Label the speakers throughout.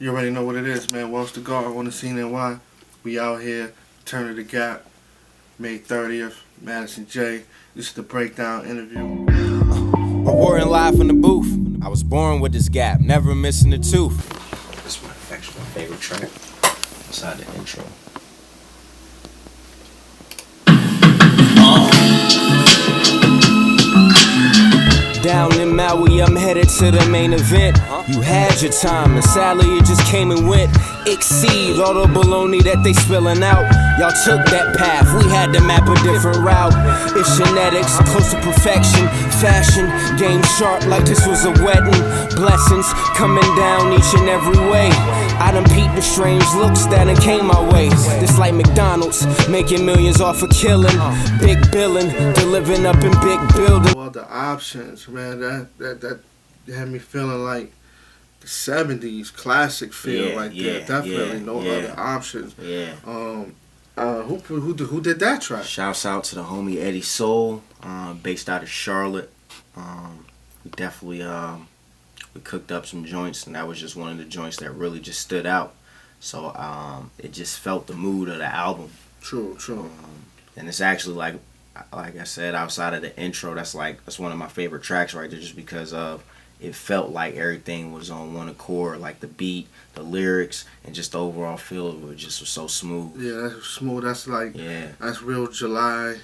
Speaker 1: You already know what it is, man. Welsh Da God on the scene NY. We out here, turning the gap. May 30th, Madison Jay. This is the breakdown interview.
Speaker 2: Reporting live from the booth. I was born with this gap, never missing a tooth.
Speaker 3: This is my actual favorite track inside the intro.
Speaker 2: Down in Maui, I'm headed to the main event. You had your time, and sadly it just came and went. Exceed all the baloney that they spilling out. Y'all took that path, we had to map a different route. It's genetics, close to perfection. Fashion, game sharp like this was a wedding. Blessings coming down each and every way. I done peeped the strange looks that done came my way. This like McDonald's, making millions off of killing. Big billing, living up in big buildings.
Speaker 1: All the options, man, that had me feeling like the 70s classic feel right there. Definitely no other options.
Speaker 3: Yeah.
Speaker 1: Who did that track?
Speaker 3: Shouts out to the homie Eddie Soul, based out of Charlotte. We definitely we cooked up some joints, and that was just one of the joints that really just stood out. So it just felt the mood of the album.
Speaker 1: True.
Speaker 3: And it's actually like I said, outside of the intro, that's one of my favorite tracks right there, just because of it felt like everything was on one accord, like the beat, the lyrics, and just the overall feel of it just was so smooth.
Speaker 1: Yeah, that's smooth. That's like that's real July,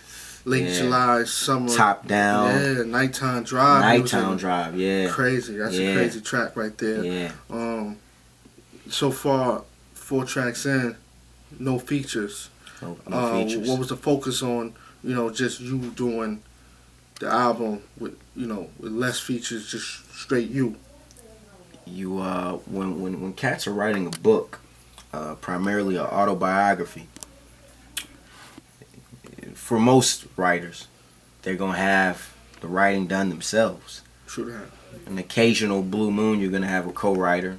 Speaker 1: late July, summer.
Speaker 3: Top down.
Speaker 1: Yeah, nighttime drive.
Speaker 3: Nighttime drive. Yeah.
Speaker 1: Crazy. That's a crazy track right there.
Speaker 3: Yeah.
Speaker 1: So far, 4 tracks in, no features.
Speaker 3: No features.
Speaker 1: What was the focus on? You know, just you doing the album with with less features, just straight you.
Speaker 3: You when cats are writing a book, primarily an autobiography, for most writers, they're gonna have the writing done themselves.
Speaker 1: True that.
Speaker 3: An occasional blue moon, you're gonna have a co-writer.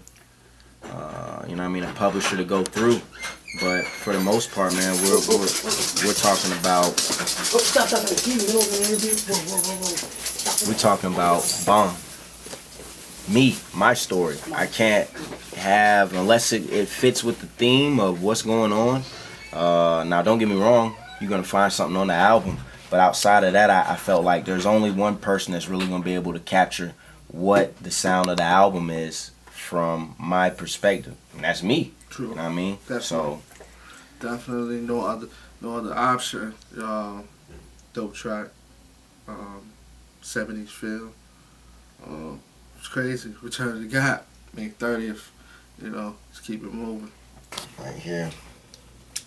Speaker 3: A publisher to go through. But for the most part, man, we're talking about. We're talking about bomb. Me, my story. I can't have unless it fits with the theme of what's going on. Now, don't get me wrong. You're gonna find something on the album, but outside of that, I felt like there's only one person that's really gonna be able to capture what the sound of the album is from my perspective, and that's me.
Speaker 1: True.
Speaker 3: You know what I mean?
Speaker 1: Definitely.
Speaker 3: So
Speaker 1: definitely no other option. Dope track. 70s feel. It's crazy. Return to the Gap. May 30th. Let's keep it moving.
Speaker 3: Right here,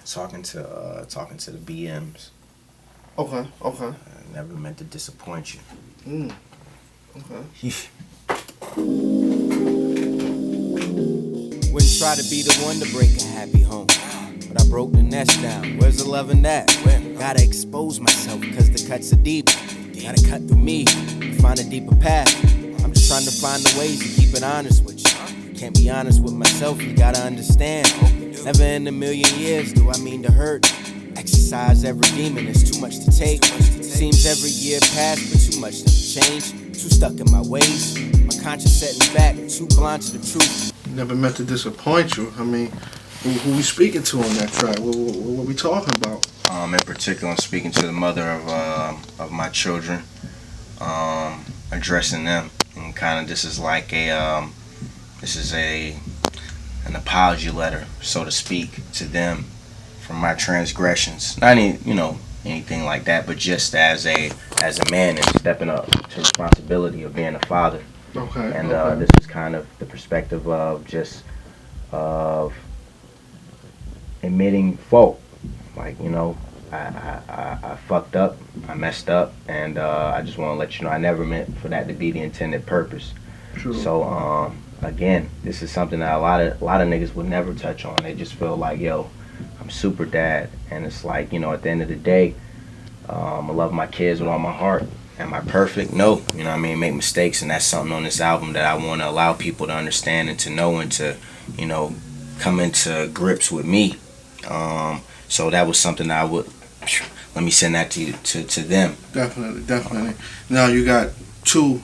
Speaker 3: talking to the BMs.
Speaker 1: Okay.
Speaker 3: I never meant to disappoint you.
Speaker 1: Okay.
Speaker 2: Wouldn't try to be the one to break a happy home, but I broke the nest down. Where's the love in that? Where? Gotta expose myself, cause the cuts are deep. Gotta cut through me, find a deeper path. I'm just trying to find the ways to keep it honest with you. Can't be honest with myself, you gotta understand. Never in a million years do I mean to hurt. Exercise every demon, it's too much to take. Seems every year passed, but too much to change. Too stuck in my ways, my conscience setting back, too blind to the truth.
Speaker 1: Never meant to disappoint you. I mean, who we speaking to on that track? What we talking about?
Speaker 3: In particular, I'm speaking to the mother of my children, addressing them, and kind of this is an apology letter, so to speak, to them for my transgressions. Not anything like that, but just as a man and stepping up to responsibility of being a father.
Speaker 1: Okay.
Speaker 3: And this is kind of the perspective of just admitting fault. Like, I fucked up, I messed up, and I just want to let you know I never meant for that to be the intended purpose.
Speaker 1: True.
Speaker 3: So again, this is something that a lot of niggas would never touch on. They just feel like, yo, I'm super dad, and it's like, at the end of the day, I love my kids with all my heart. Am I perfect? No. Make mistakes, and that's something on this album that I want to allow people to understand and to know and to, come into grips with me. So that was something that I would, let me send that to them.
Speaker 1: Definitely. Now you got 2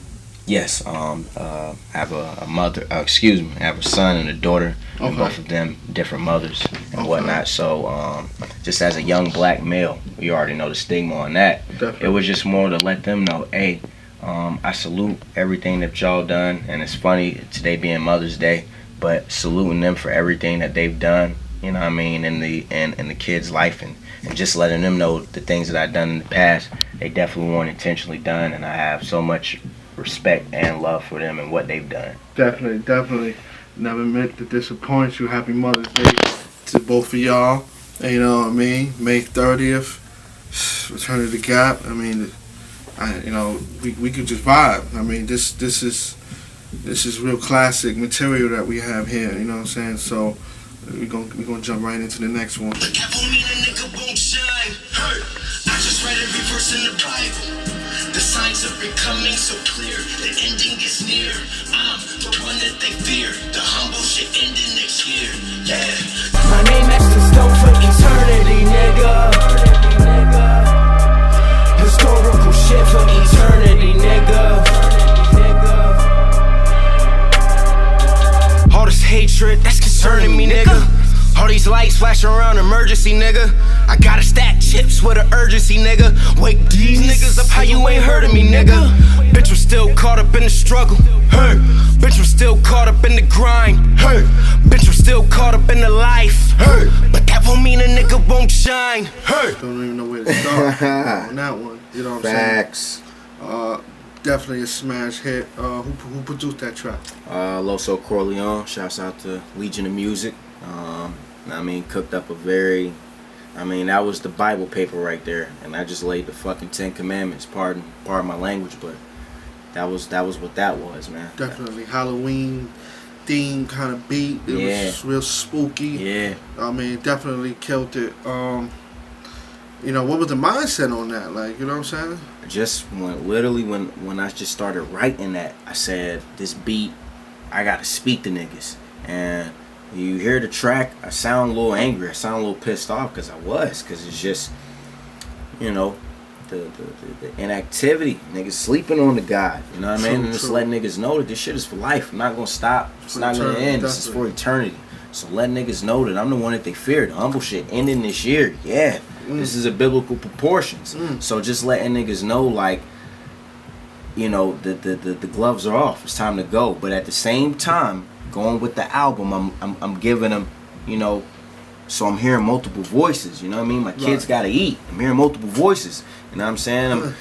Speaker 3: Yes, I have a mother. Excuse me, I have a son and a daughter, and
Speaker 1: Okay.
Speaker 3: both of them different mothers and
Speaker 1: Okay.
Speaker 3: whatnot. So, just as a young black male, you already know the stigma on that.
Speaker 1: Definitely.
Speaker 3: It was just more to let them know, hey, I salute everything that y'all done, and it's funny today being Mother's Day, but saluting them for everything that they've done. You know what I mean, in the kid's life, and just letting them know the things that I've done in the past, they definitely weren't intentionally done, and I have so much respect and love for them and what they've done.
Speaker 1: Definitely. Never meant to disappoint you. Happy Mother's Day to both of y'all. And you know what I mean? May 30th, Return of the Gap. I mean, we could just vibe. I mean, this is real classic material that we have here. You know what I'm saying? So we're gonna jump right into the next one.
Speaker 2: That won't mean a nigga won't shine. Hurt. I just read every verse in the Bible. The signs are becoming so clear. The ending is near. I'm the one that they fear. The humble shit ending next year. Yeah. My name is the stone for eternity, nigga. Historical shit for eternity, nigga. All this hatred, that's concerning me, nigga. All these lights flashing around, emergency, nigga. I gotta stack chips with an urgency, nigga. Wake these niggas up, how you ain't heard of me, nigga? Bitch was still caught up in the struggle, hey. Bitch was still caught up in the grind, hey. Bitch was still caught up in the life, hey. But that won't mean a nigga won't shine, hey.
Speaker 1: Don't even know where to start on that one. You know what I'm
Speaker 3: Facts.
Speaker 1: saying? Definitely a smash hit. Who produced that track?
Speaker 3: Loso Corleone. Shouts out to Legion of Music. I mean, cooked up that was the Bible paper right there, and I just laid the fucking 10 Commandments. Pardon my language, but that was what that was, man.
Speaker 1: Definitely Halloween theme kind of beat. It was real spooky.
Speaker 3: Yeah.
Speaker 1: I mean, definitely killed it. What was the mindset on that? Like, you know what I'm saying?
Speaker 3: Just when I just started writing that, I said, this beat, I gotta speak to niggas. And you hear the track, I sound a little angry, I sound a little pissed off, because it's just, the inactivity, niggas sleeping on the God, you know what I mean? And just letting niggas know that this shit is for life. I'm not gonna stop, it's not gonna end, this is for eternity. So let niggas know that I'm the one that they fear. The humble shit ending this year, yeah. This is a biblical proportions. So just letting niggas know, like, the gloves are off. It's time to go. But at the same time, going with the album, I'm giving them, so I'm hearing multiple voices. You know what I mean? My kids gotta eat. I'm hearing multiple voices. You know what I'm saying?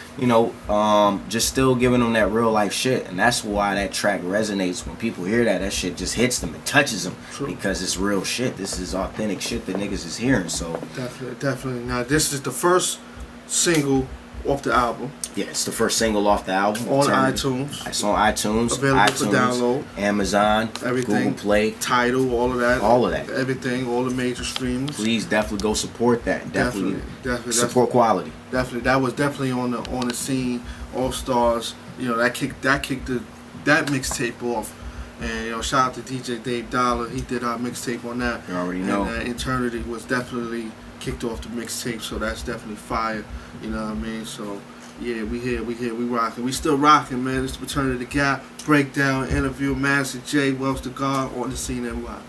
Speaker 3: I'm, just still giving them that real life shit, and that's why that track resonates. When people hear that shit just hits them and touches them, because it's real shit. This is authentic shit that niggas is hearing. So
Speaker 1: definitely. Now this is the first single off the album.
Speaker 3: Yeah, it's the first single off the album.
Speaker 1: On iTunes.
Speaker 3: It's on iTunes.
Speaker 1: Available for download.
Speaker 3: Amazon.
Speaker 1: Everything.
Speaker 3: Google Play.
Speaker 1: Tidal, all of that.
Speaker 3: All of that.
Speaker 1: Everything, all the major streams.
Speaker 3: Please definitely go support that. Definitely support
Speaker 1: definitely.
Speaker 3: quality.
Speaker 1: Definitely. That was definitely on the scene. All Stars. That kicked that mixtape off. And shout out to DJ Dave Dollar. He did our mixtape on that.
Speaker 3: You already know.
Speaker 1: And Eternity was definitely kicked off the mixtape, so that's definitely fire. You know what I mean? So yeah, we here, we rocking. We still rocking, man. It's the Return of the Gap, breakdown, interview, Madison Jay, Welsh Da God on the scene NY.